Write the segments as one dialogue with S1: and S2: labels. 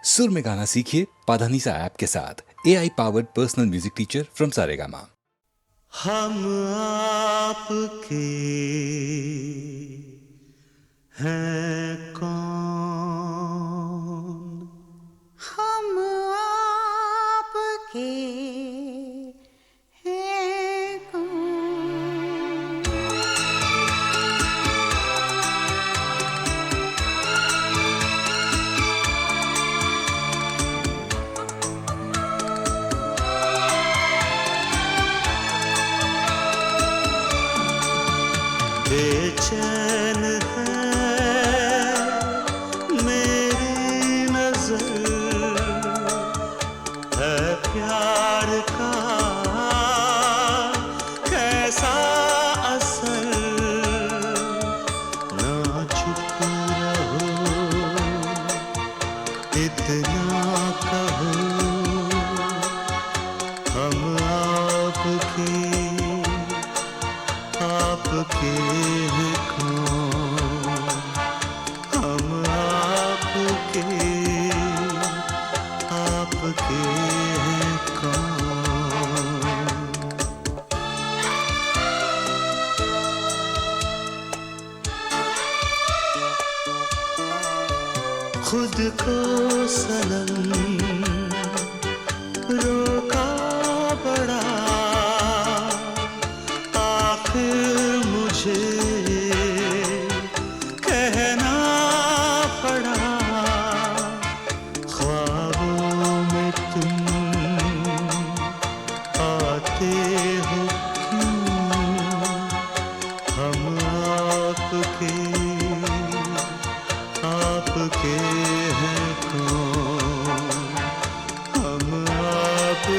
S1: सुर में गाना सीखिए पाधानीसा ऐप के साथ। AI powered personal music teacher from Saregama.
S2: हम आपके हैं कौन,
S3: हम आपके हैं कौन।
S2: बेचैन है मेरी नजर, है प्यार का कैसा असर। ना चुप रहो, इतना कहो, हम आपके हैं कौन, हम आपके हैं कौन। खुद को सनम रोका बड़ा, आखिर मुझे कहना पड़ा। ख्वाबों में तुम आते हो क्यों, हम आपके हैं कौन, हम आपके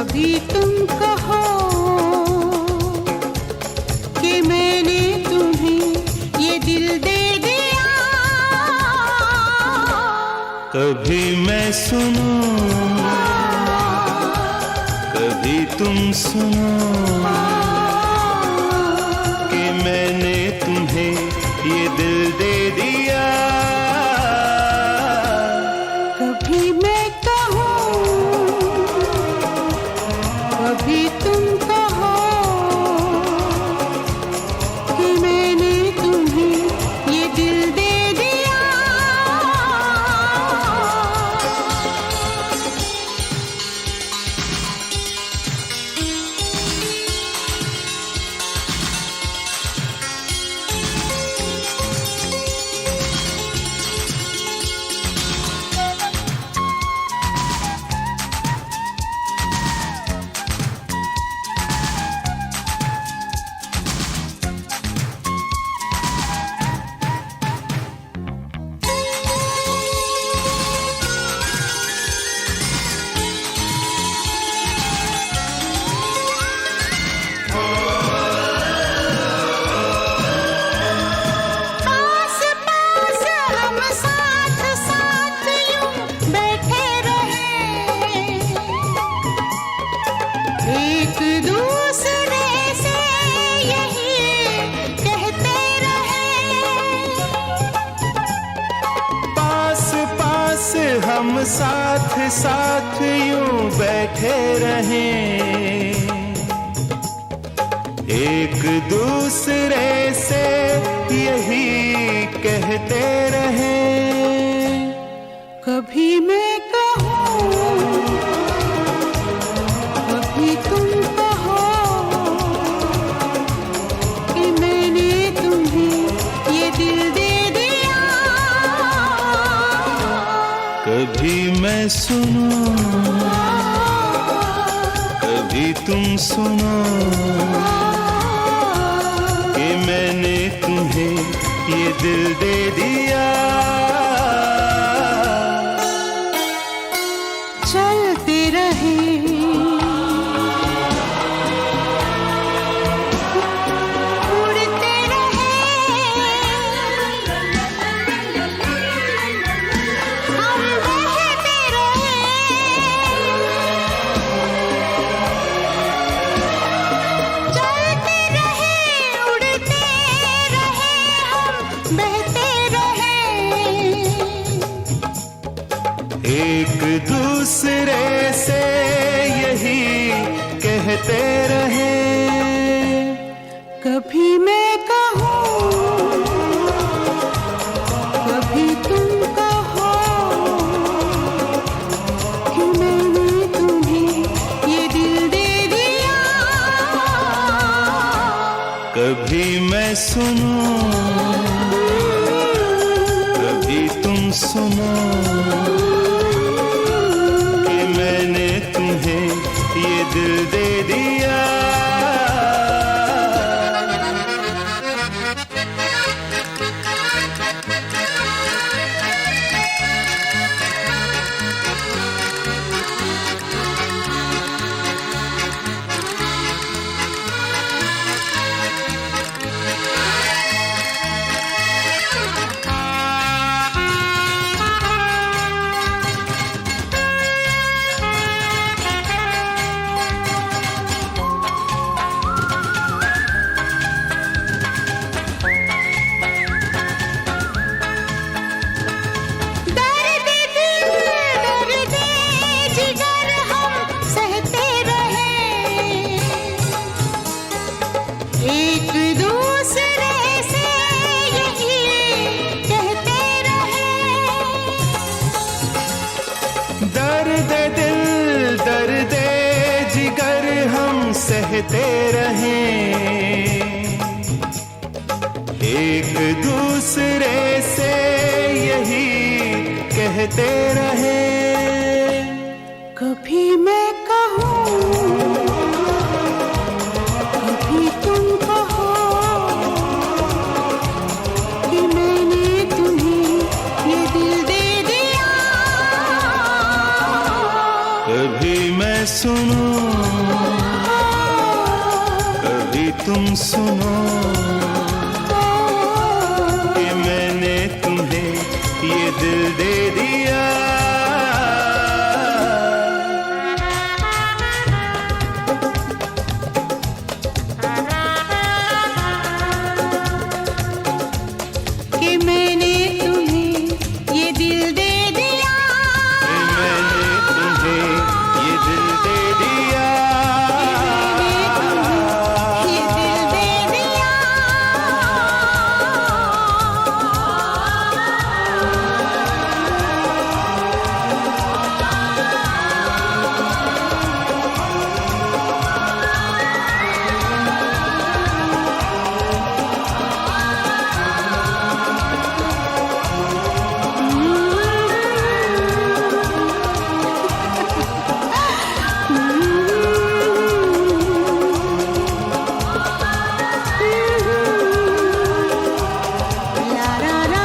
S3: कभी तुम कहो कि मैंने तुम्हें ये दिल दे दिया।
S2: कभी मैं सुनूं, कभी तुम सुनो कि मैंने तुम्हें ये दिल दे दिया।
S3: कभी मैं कहूँ, कभी तुम कहो कि मैंने तुम्हें ये दिल दे दिया। पास पास हम साथ साथ यूं बैठे रहे, एक दूसरे से यही कहते रहे।
S2: पास पास हम साथ साथ यूं बैठे रहें, एक दूसरे से यही कहते रहें।
S3: कभी मैं कहूँ, कभी तुम कहो कि मैंने तुम्हें ये दिल दे दिया।
S2: कभी मैं सुनूं, कभी तुम सुनो कि मैंने तुम्हें ये दिल दे दिया।
S3: चलते रहे, उड़ते रहे, हम बहते रहे। चलते रहे, उड़ते रहे, हम बहते रहे।
S2: एक दूसरे से यही कहते रहे।
S3: कभी मैं कहूँ, कभी तुम कहो कि मैंने तुम्हें ये दिल दे दिया।
S2: कभी मैं सुनूं, कभी तुम सुनो कि मैंने तुम्हें ये दिल दे दिया।
S3: दर्द दिल, दर्द जिगर हम सहते रहे, एक दूसरे से यही कहते रहे।
S2: दर्द दिल, दर्द जिगर हम सहते रहें, एक दूसरे से यही कहते रहें।
S3: कभी मैं कहूँ, कभी तुम कहो कि मैंने तुम्हें ये दिल दे दिया।
S2: कभी मैं सुनूं, कभी तुम सुनो कि मैंने तुम्हें ये दिल दे दिया।
S3: कि मैंने तुम्हें ये दिल दे दिया।
S2: मैंने तुम्हें ये दिल दे दिया।
S3: ये दिल दे दिया। ला ला ला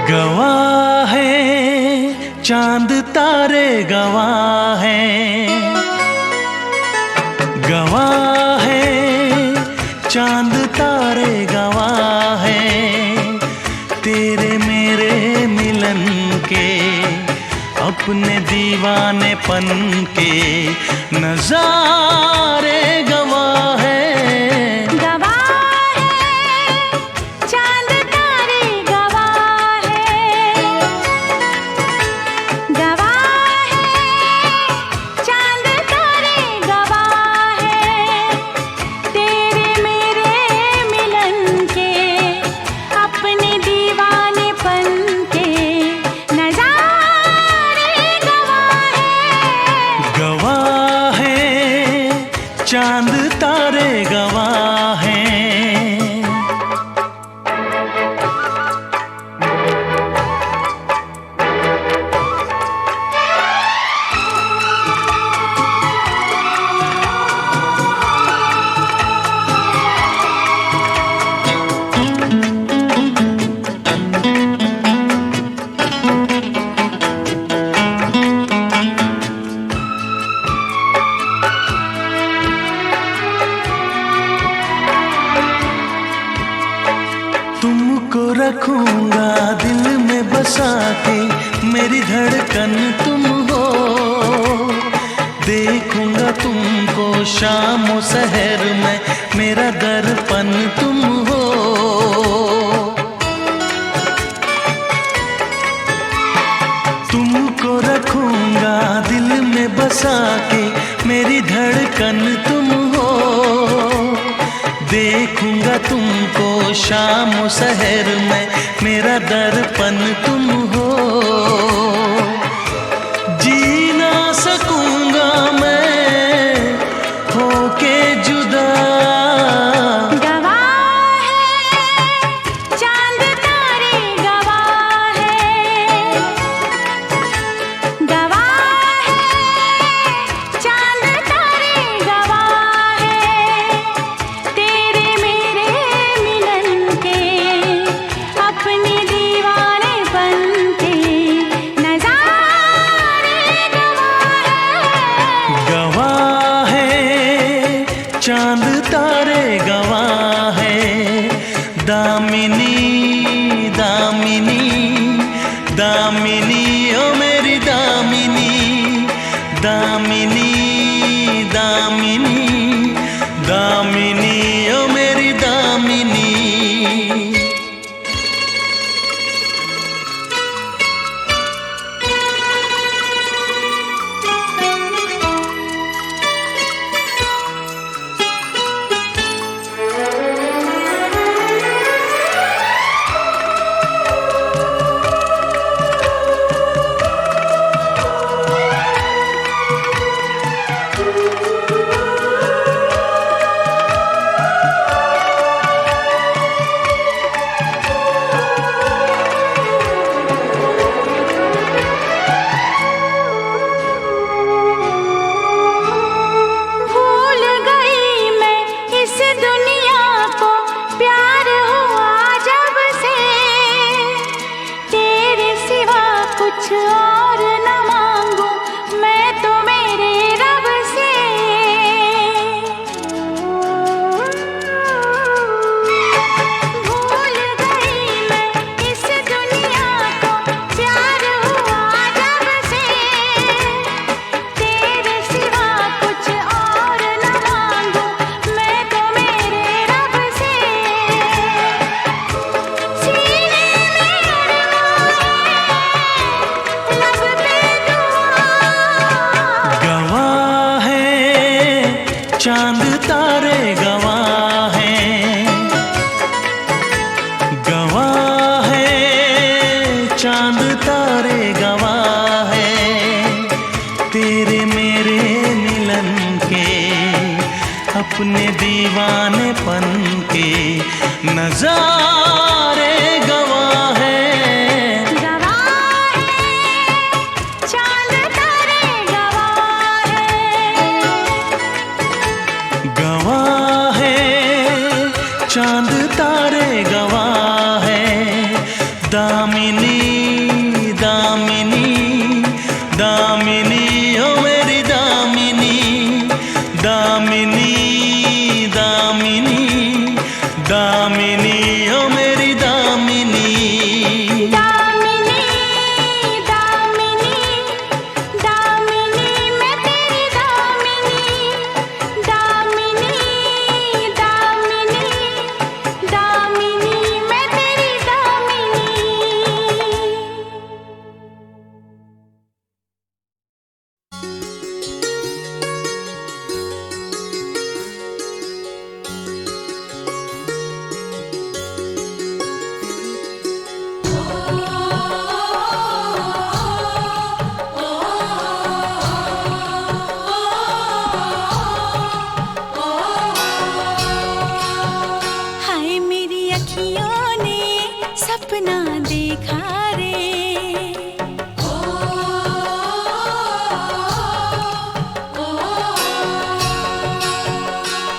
S4: गवाह है चांद तारे, गवाह है, गवाह है चांद तारे, गवाह है तेरे मेरे मिलन के, अपने दीवानेपन के नजारे गवाह है। चांद तारे गवाह हैं। तुमको रखूंगा दिल में बसा के, मेरी धड़कन तुम हो, देखूंगा तुमको शाम और सहर में, मेरा दर्पण तुम हो। तुमको रखूंगा दिल में बसा के, मेरी धड़कन तुम हो, देखूंगा तुमको शाम और सहर में, मेरा दर्पण तुम हो। जी ना सकूंगा मैं होके जुदा। चांद तारे गवाह है, दामिनी दामिनी दामिनी ओ मेरी दामिनी, दामिनी दामिनी दामिनी ओ मेरी दामिनी।
S5: कुछ और न मांगू मैं तो मेरे रब से। भूल गई मैं इस दुनिया को, प्यार हुआ जब से। तेरे सिवा कुछ और न मांगू मैं तो मेरे रब से। सीने में लब पे
S4: गवाह है चांद तारे, गवाह है, गवाह है चांद तारे, गवाह है तेरे मेरे मिलन के, अपने दीवानेपन के नजारे गवाह है।
S5: गवाह है चांद तारे, गवाह है।
S4: गवाह है चांद तारे, गवाह है दामिनी, दामिनी, दामिनी ओ मेरी दामिनी, दामिनी, दामिनी, दामिनी ओ मेरी दामिनी।
S5: दामिनी, दामिनी, दामिनी मैं तेरी दामिनी। दामिनी, दामिनी, दामिनी मैं तेरी दामिनी। हाय मेरी अखियों ने सपना देखा रे।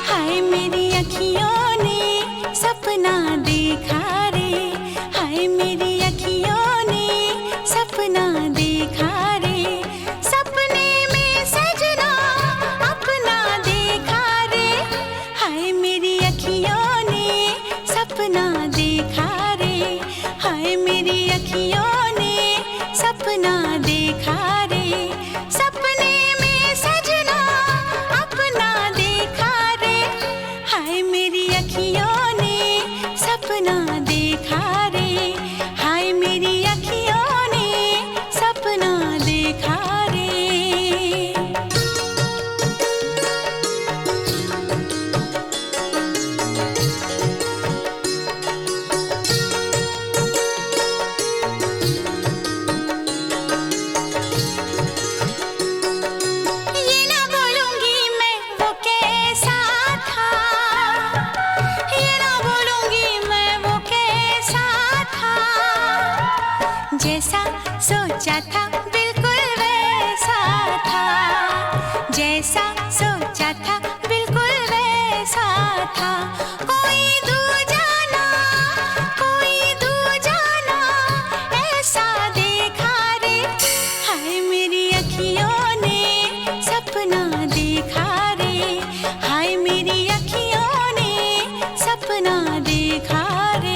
S5: हाय मेरी अखियों ने सपना देखा रे। हाय मेरी अखियों ने सपना देखा रे। सपने में सजना अपना देखा रे। हाय मेरी अखियों ने सपना देखा रे। हाय मेरी अखियों ने सपना देखा रे। सपने में सजना अपना देखा रे। हाय मेरी अखियों ने सपना देखा रे। हाय मेरी अखियों ने सपना देखा रे। ये ना बोलूंगी मैं वो कैसा था। ये ना बोलूंगी मैं वो कैसा था। जैसा सोचा था बिल्कुल वैसा था। जैसा सोचा था बिल्कुल वैसा था। कोई दूजा ना, कोई दूजा ना ऐसा देखा रे। हाय मेरी अखियों ने सपना देखा रे। हाय मेरी अखियों ने सपना देखा रे।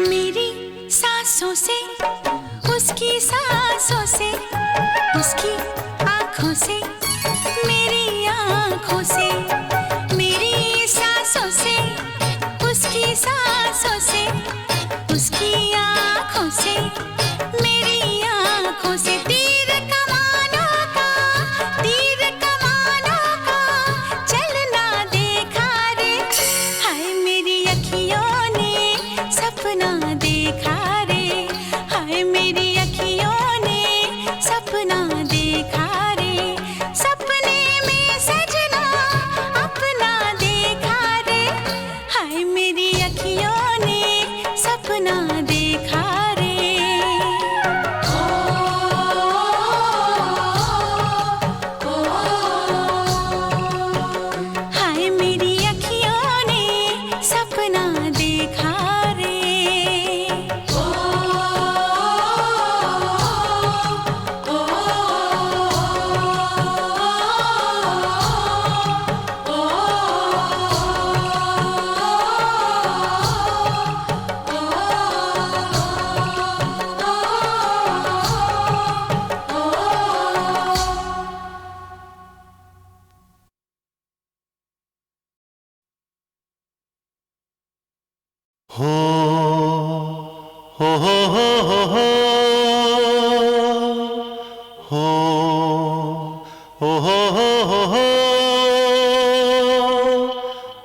S5: मेरी सांसों से, उसकी सांसों से, उसकी आँखों से, मेरी आँखों से, मेरी सांसों से, उसकी सांसों से, उसकी आँखों से, मेरी आँखों से तीर कमानों का, तीर कमानों का चलना देखा रे। हाय मेरी सपना देखा रे, हाय मेरी अखियों ने सपना देखा रे, सपने में सजना अपना देखा रे, हाय मेरी अखियों ने सपना देखा रे। हाय मेरी अखियों ने सपना देखा रे।
S2: हो हो हो हो हो हो हो हो हो हो हो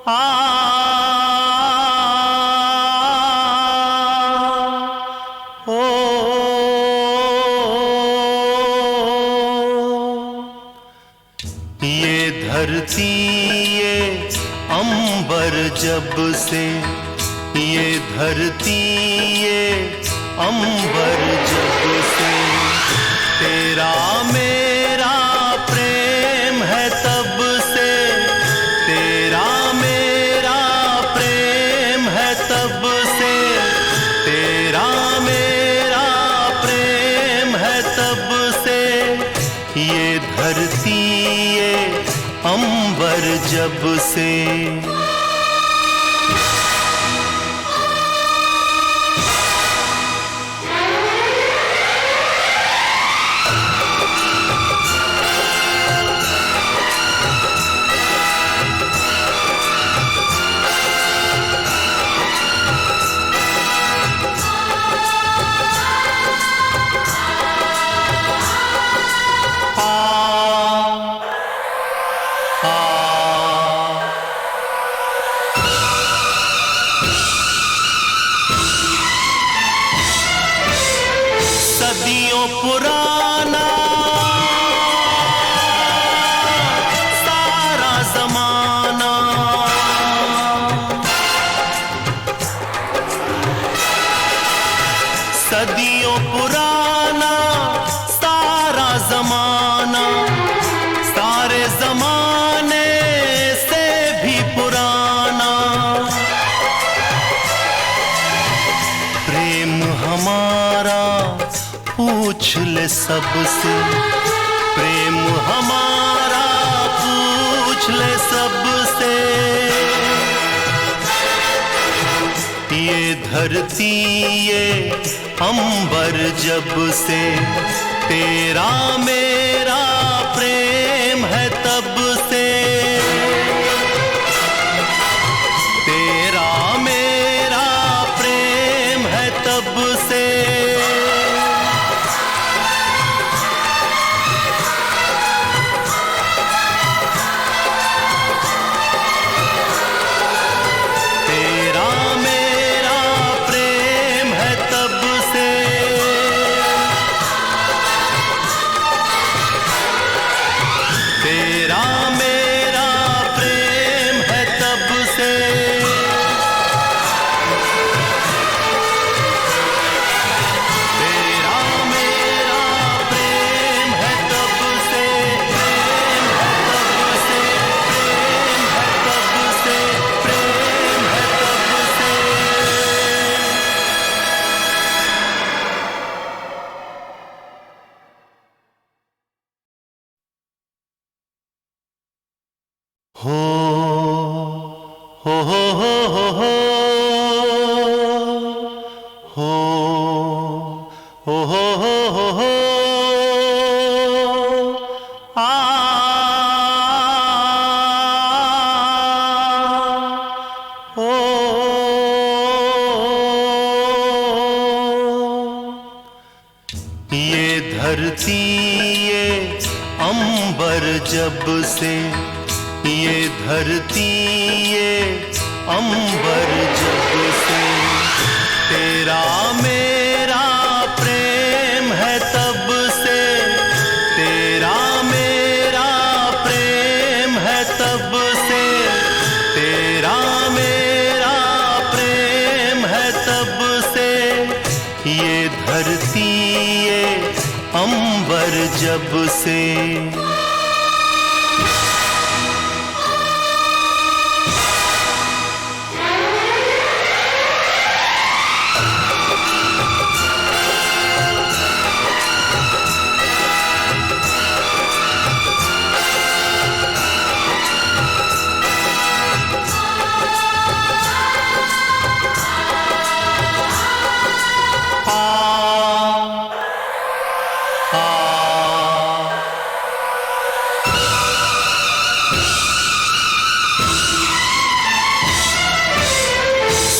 S2: आ ओ ये धरती ये अंबर जब से, ये धरती ये अंबर जब से तेरा मेरा प्रेम है तब से, तेरा मेरा प्रेम है तब से, तेरा मेरा प्रेम है तब से, ये धरती ये अंबर जब से। सदियों पुराना सारा जमाना, सदियों पुराना सारा जमाना, सारे जमाने से भी पुराना, प्रेम हमारा पूछ ले सबसे, प्रेम हमारा पूछ ले सबसे, ये धरती ये अंबर जब से, तेरा मेरा प्रेम है तब से, तेरा मेरा प्रेम है तब से। तेरा मेरा प्रेम है तब से, तेरा मेरा प्रेम है तब से, तेरा मेरा प्रेम है तब से, प्रेम है तब से, प्रेम है तब से, प्रेम है तब से। हो हो हो हो हो हो हो हो हो हो हो आ ओ ये धरती ये अंबर जब से, ये धरती ये अंबर जब से तेरा मेरा प्रेम है तब से, तेरा मेरा प्रेम है तब से, तेरा मेरा प्रेम है तब से। ये धरती ये अंबर जब से,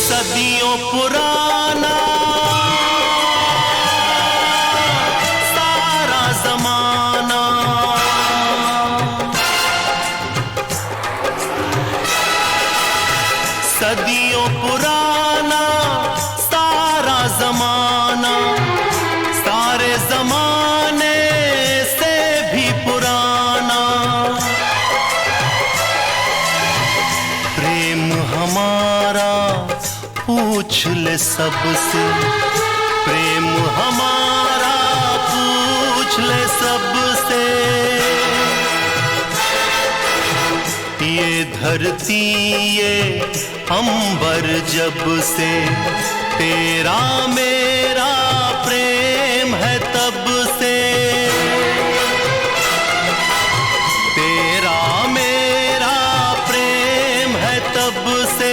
S2: सदियों पुराना सारा जमाना, सदियों पुराना सारा जमाना, सारे जमाने से भी पुराना। प्रेम हमारा पूछ ले सबसे, प्रेम हमारा पूछ ले सबसे। ये धरती ये अंबर जब से, तेरा मेरा प्रेम है तब से, तेरा मेरा प्रेम है तब से।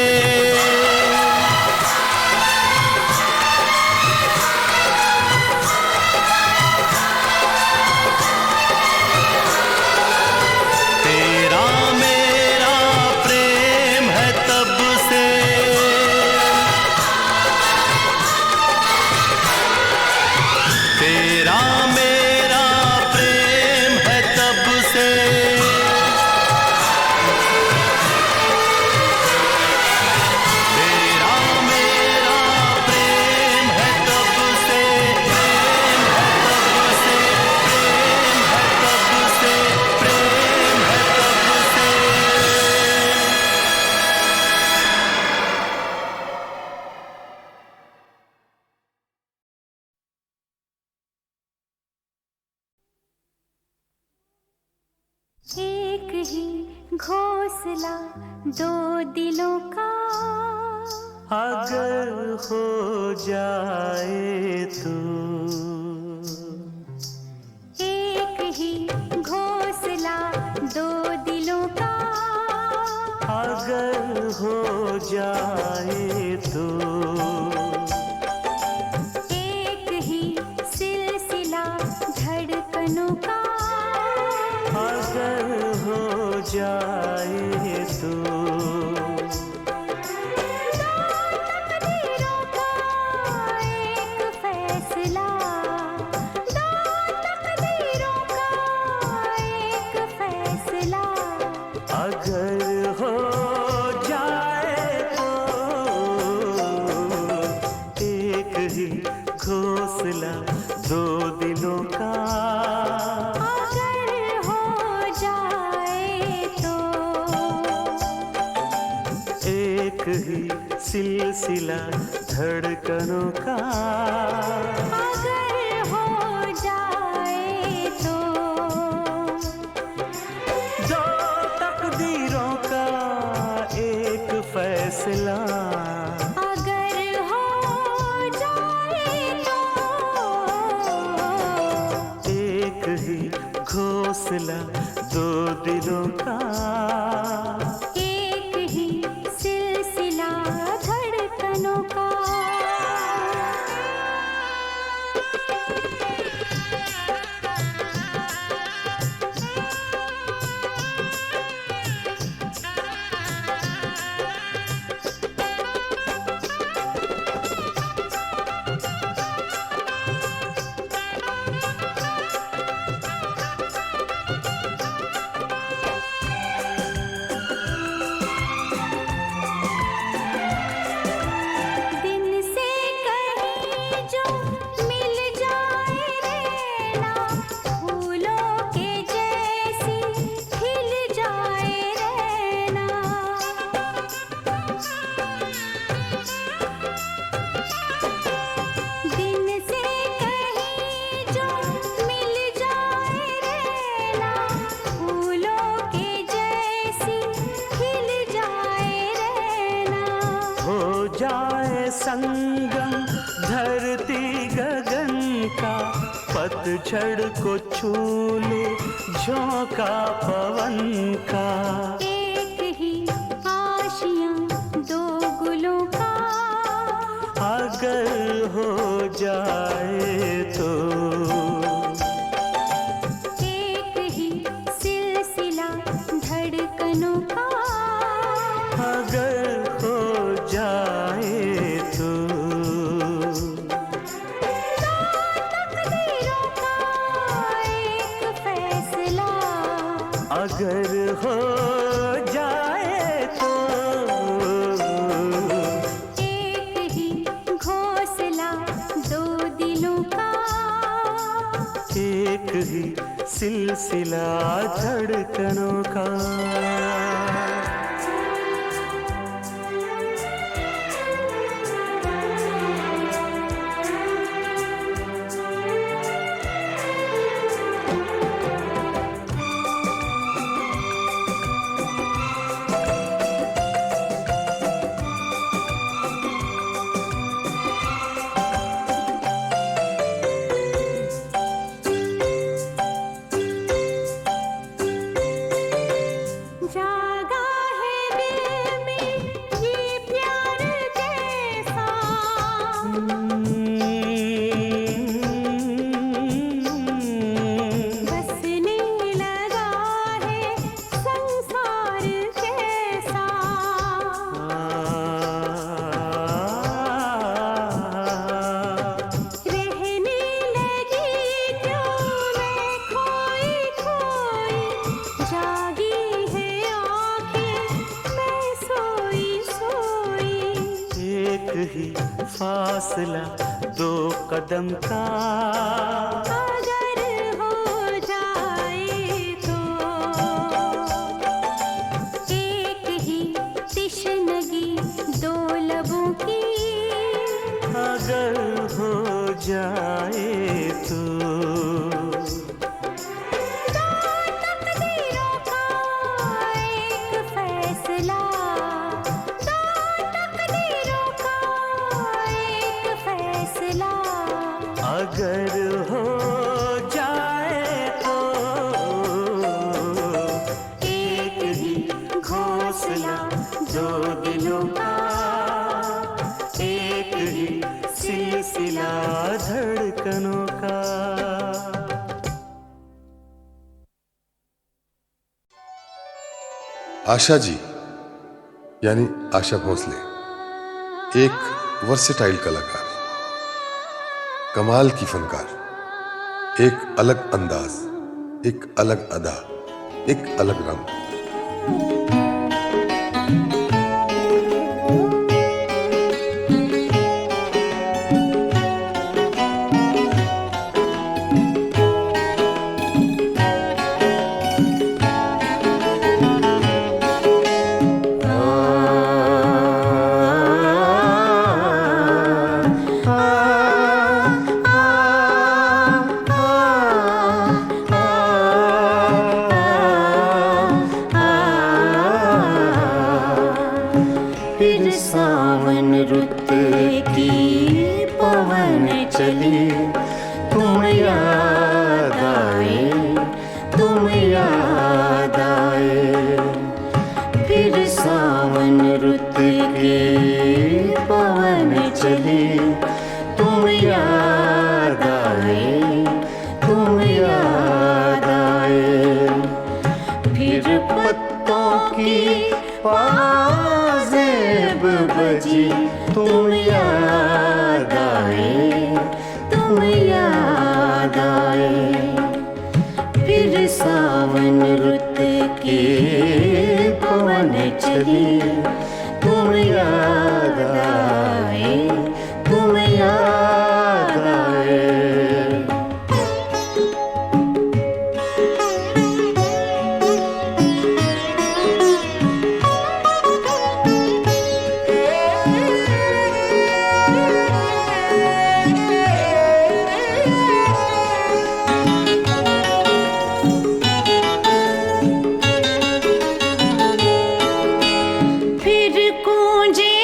S5: एक ही घोंसला दो दिलों का,
S4: अगर हो जाए तो,
S5: एक ही घोंसला दो दिलों का,
S4: अगर हो जाए तो,
S5: एक ही सिलसिला धड़कनों का,
S4: अगर हो जाए तो,
S5: तकदीरों का एक फैसला, दो तकदीरों का एक फैसला,
S4: अगर हो जाए तो, एक ही घोंसला दो दिलों का,
S5: अगर हो जाए तो,
S4: एक ही सिलसिला धड़कनों का,
S5: अगर हो जाए तो,
S4: दो तकदीरों का एक फैसला,
S5: अगर हो जाए तो,
S4: एक ही घोंसला दो दिलों का,
S5: एक ही सिलसिला धड़कनों का।
S2: जाए संगम धरती गगन का, पतझड़ को छू ले झोंका पवन का।
S5: एक ही आशियां दो गुलों का,
S2: अगर हो जाए तो
S5: एक ही सिलसिला धड़कनों का,
S2: अगर हो जाए तो
S5: तकदीरों का एक फैसला,
S2: अगर हो जाए तो
S5: एक ही घोंसला दो दिलों का,
S2: एक ही सिलसिला धड़कनों का।
S5: जागा है दिल में ये प्यार जैसा, बसने लगा है संसार कैसा। रहने लगी क्यों मैं खोई खोई, जागी है आँखें मैं सोई सोई।
S2: एक ही फासला दो कदम का,
S5: अगर हो जाए तो एक ही तिश्नगी दो लबों की,
S2: अगर हो जाए तो
S5: तकदीरों का एक फैसला, तकदीरों का एक फैसला,
S2: अगर हो जाए तो एक ही घोंसला दो दिलों का, एक ही सिलसिला धड़कनों का।
S6: आशा जी यानी आशा भोसले एक वर्सेटाइल कलाकार, कमाल की फनकार, एक अलग अंदाज, एक अलग अदा, एक अलग रंग।
S3: फिर सावन रुत की पवन चली, तुम याद आए, तुम याद आए। फिर सावन रुत की पवन चली, तुम याद आए, तुम याद आए। फिर पत्तों की पाजेब बजी, तुम याद आए, तुम याद आए। फिर सावन रुत के पवन चली, तुम याद आए, तुम याद आए।
S5: फिर गूंजे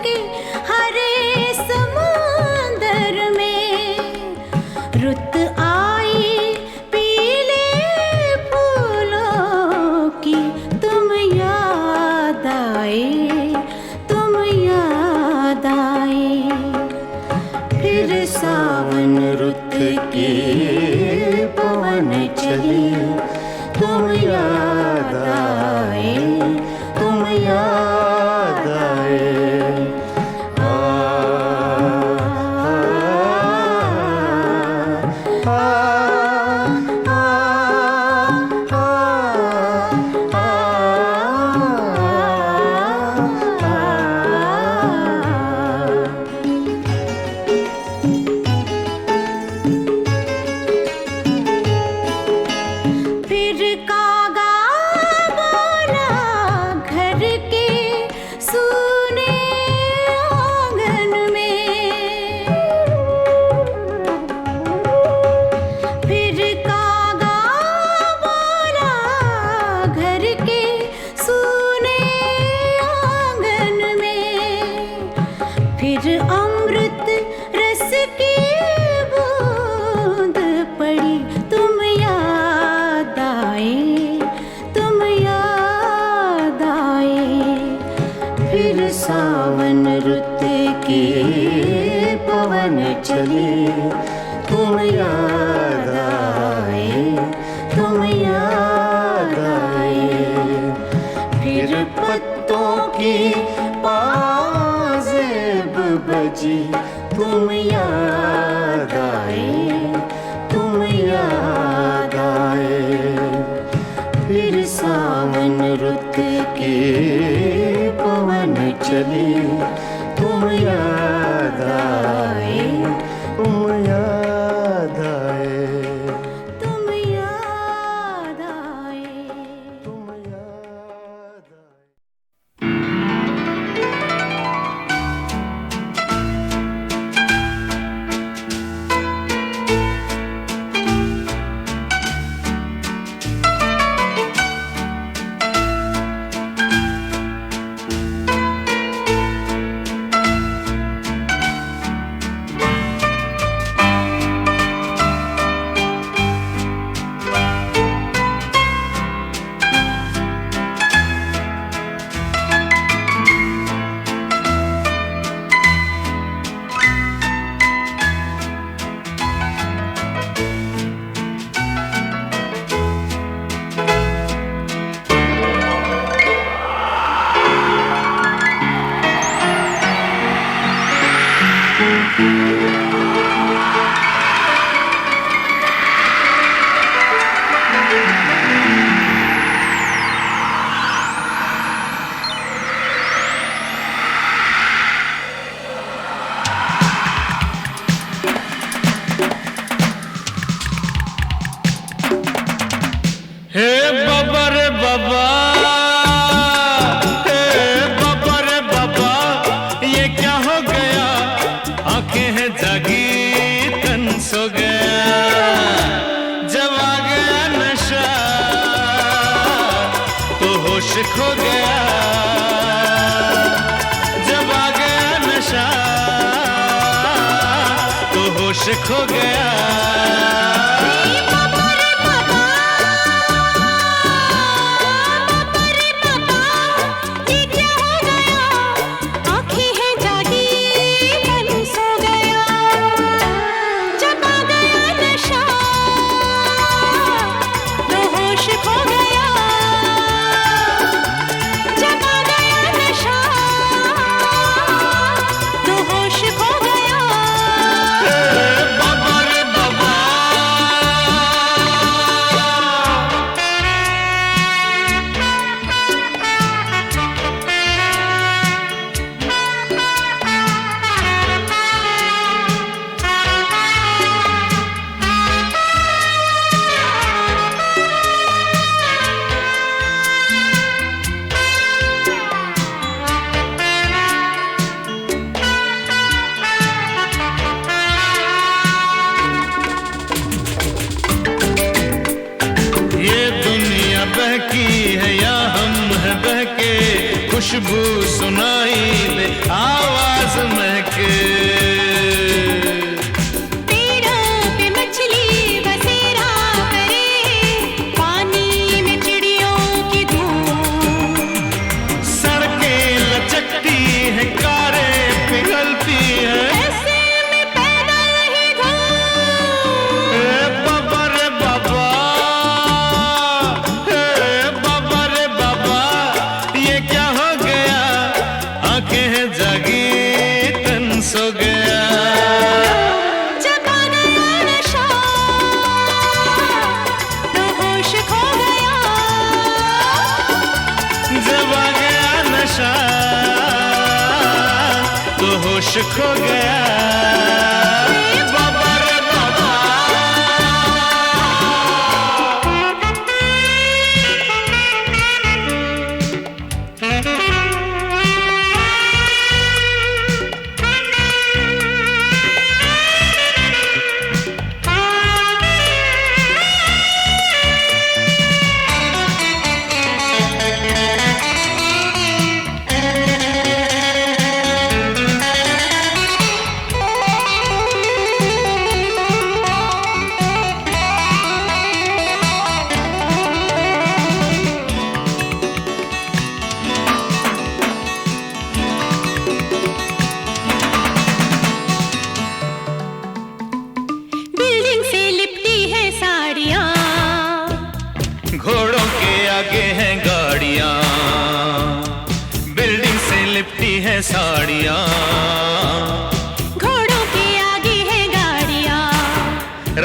S5: के हरे समुंदर में रुत आई पीले फूलों की तुम याद आए, तुम याद आए। फिर सावन रुत के पवन चले, तुम याद आए, तुम याद आए। फिर कागा बोला घर के सूने आंगन में, फिर कागा बोला घर के सूने आंगन में। फिर अमृत रस की बूंद पड़ी, तुम याद आए, तुम याद आए। फिर सावन रुत के पवन चले, तुम याद आए, तुम याद आए। फिर पत्तों की पाजेब बजी, तुम याद आए, तुम याद आए। फिर सावन रुत के पवन चले, तुम याद आए, तुम याद आए, तुम याद आए, तुम याद आए।
S2: हे बाबा रे बाबा, हे बाबा रे बाबा, ये क्या हो गया? आंखें हैं जागी तन सो गया। जब आ गया नशा तो होश खो गया। जब आ गया नशा तो होश खो गया।
S4: खुशबू सुनाई दे। आंखें जागी तन सो गया।
S5: जब आ गया नशा तो होश खो गया।
S4: जब आ गया नशा तो होश खो गया। बाबा रे बाबा।
S5: बिल्डिंग से लिपटी है साड़ियाँ,
S4: घोड़ों के आगे हैं गाड़ियां। बिल्डिंग से लिपटी है साड़ियां।
S5: घोड़ों के आगे है गाड़ियाँ।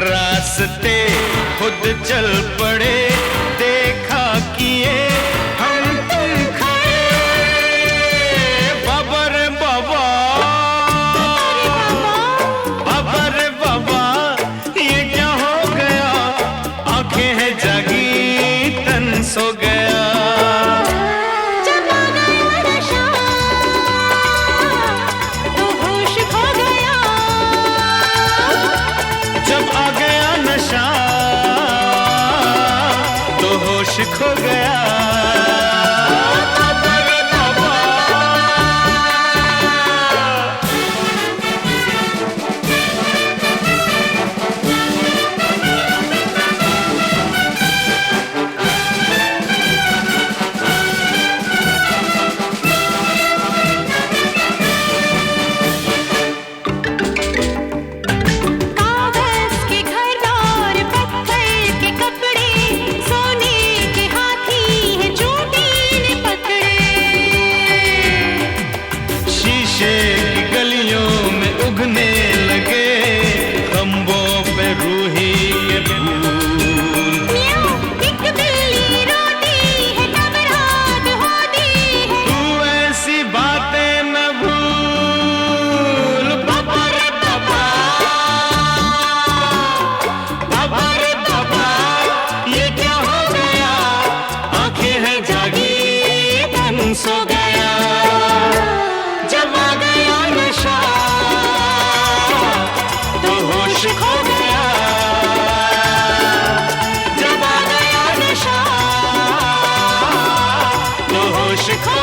S4: रास्ते खुद चल पड़े, देखा किए हम तुम खड़े। बाबा रे बाबा। बाबा रे बाबा, ये क्या हो गया? आंखें हैं जागी तन सो गया।
S5: जब आ गया नशा तो होश खो गया।
S4: जब आ गया नशा तो होश खो गया। बाबा रे बाबा।
S5: कागज के घर और पत्थर के कपड़े, सोने के हाथी है चोटी ने पकड़े।
S4: शीशे की गलियों में उगने लगे खंभों पे रूही के फूल।
S5: म्याऊं, एक बिल्ली रोती है तब रात होती है।
S4: तू ऐसी बातें न भूल। बाबा रे बाबा। बाबा रे बाबा, ये क्या हो गया? आंखें हैं जागी तन सो गया। जब आ गया नशा तो होश खो गया। जब आ गया नशा तो होश खो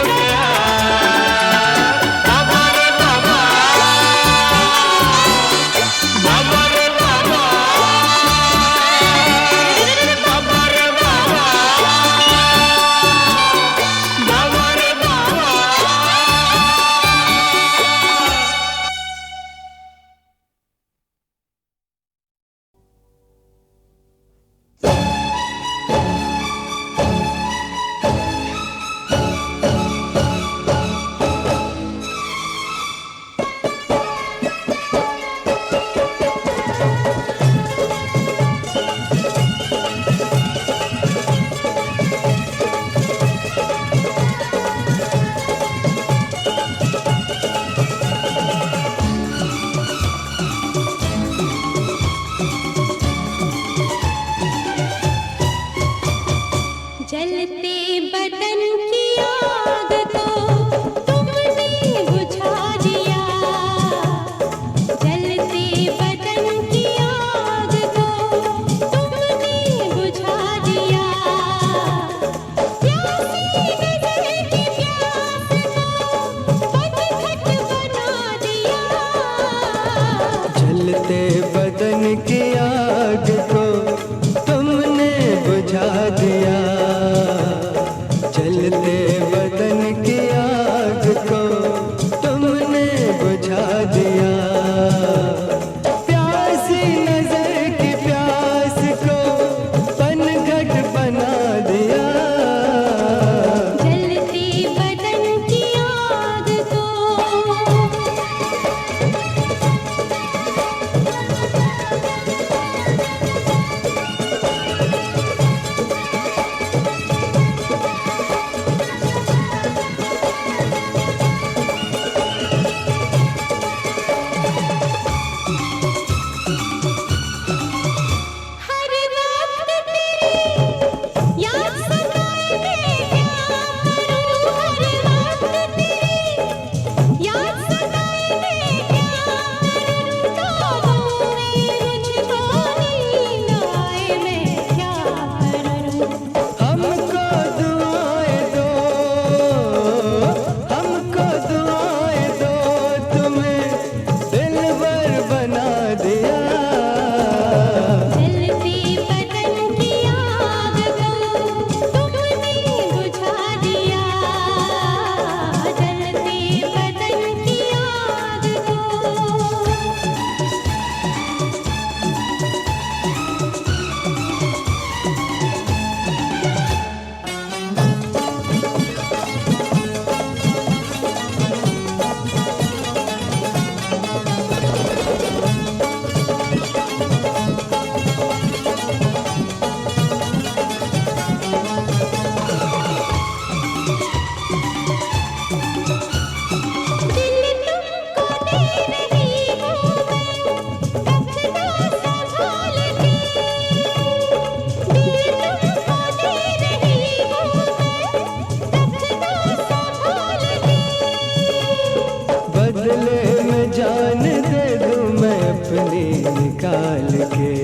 S7: बदले में जान दे दूं मैं अपनी निकाल के।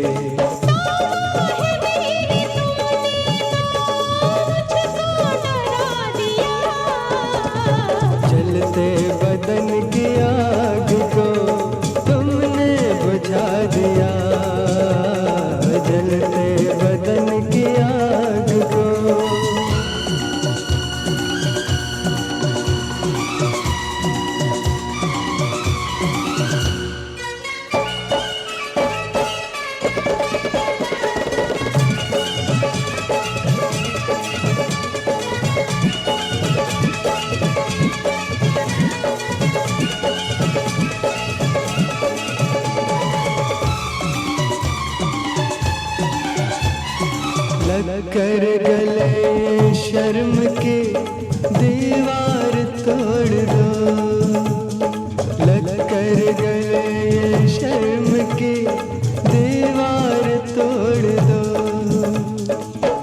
S7: जलते बदन की आग को तुमने बुझा दिया, जलते बदन की आग को। लग कर गले शर्म के दीवार तोड़ दो, लग कर गले शर्म के दीवार तोड़ दो।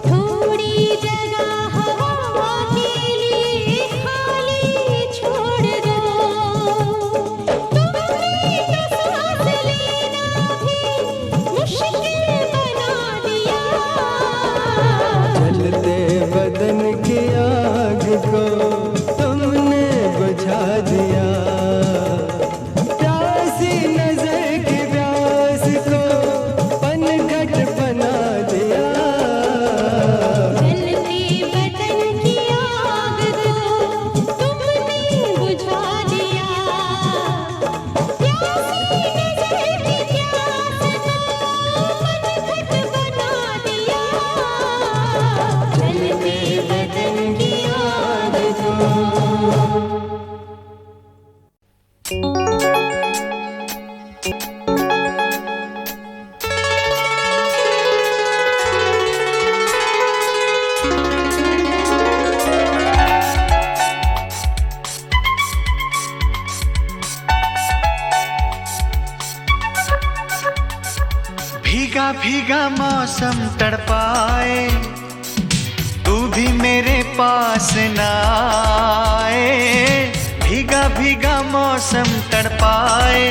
S5: थोड़ी जगह हवा के लिए खाली छोड़ दो, तुमने तो सांस लेना भी मुश्किल बना दिया।
S7: जलते बदन की आग को तुमने बुझा दिया, प्यासी नजर की प्यास को पनघट बना दिया।
S5: जलते बदन की आग को तुमने बुझा दिया, प्यासी नजर की प्यास को पनघट बना दिया। जलते बदन की आग को।
S2: भीगा भीगा मौसम तड़पाए, तू भी मेरे पास ना आए। भीगा भीगा मौसम तड़पाए,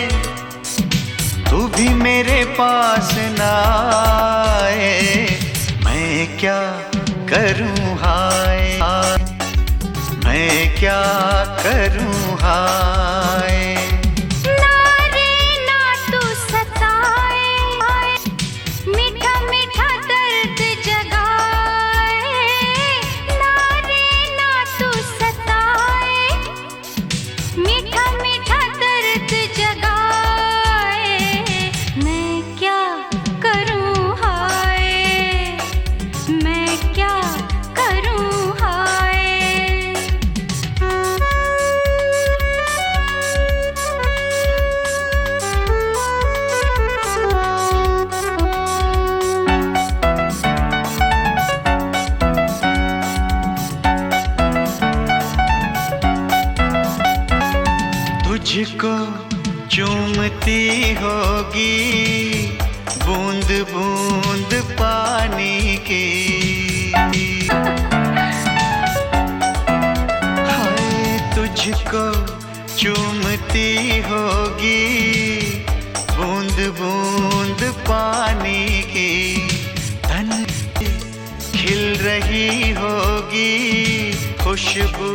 S2: तू भी मेरे पास ना आए। मैं क्या करूं हाय, मैं क्या करूं हाय।
S5: ना रे ना तू सताए, मीठा मीठा दर्द जगाए। ना रे ना तू सताए, मीठा मीठा दर्द जगाए। मैं क्या करूं हाय, मैं क्या करूं हाय।
S2: तुझको चूमती होगी बूंद बूंद पानी की। हाय तुझको चूमती होगी बूंद बूंद पानी की। तन खिल रही होगी खुशबू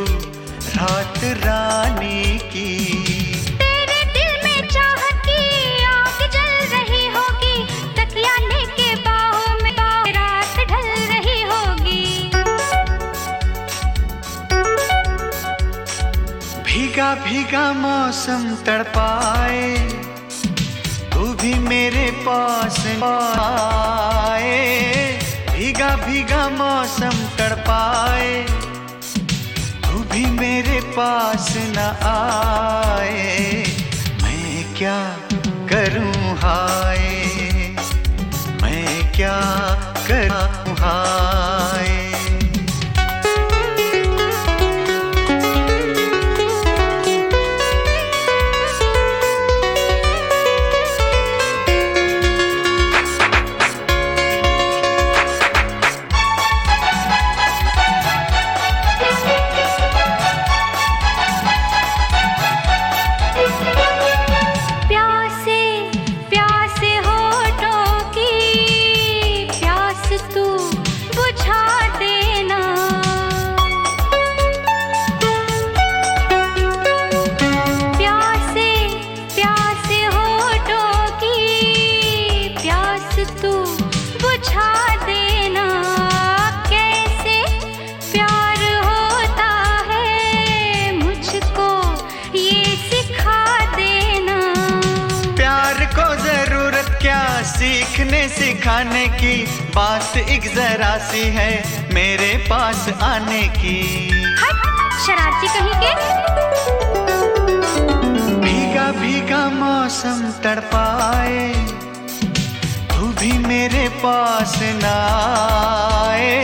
S2: रात रानी की।
S5: तेरे दिल में चाहत की आग जल रही होगी, तकिया लेके बाहों में रात ढल रही होगी।
S2: भीगा भीगा मौसम तड़पाए, तू भी मेरे पास आए। भीगा भीगा मौसम तड़पाए, तू भी मेरे पास न आए। मैं क्या करूं हाय, मैं क्या करूं हाय। सीखने सिखाने की बात एक जरा सी है मेरे पास आने की।
S5: हट शरारती कहीं के।
S2: भीगा भीगा मौसम तड़पाए तू भी मेरे पास ना आए।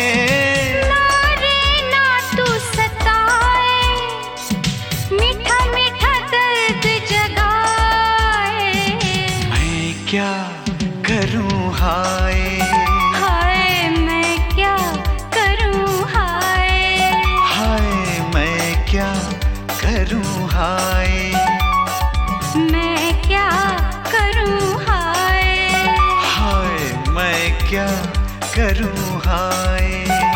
S5: ना रे ना तू सताए, मीठा मीठा दर्द जगाए।
S2: मैं क्या करूं हाय,
S5: हाय मैं क्या करूं हाय।
S2: हाय मैं क्या करूं हाय।
S5: मैं क्या करूं हाय।
S2: हाय मैं क्या करूं हाय।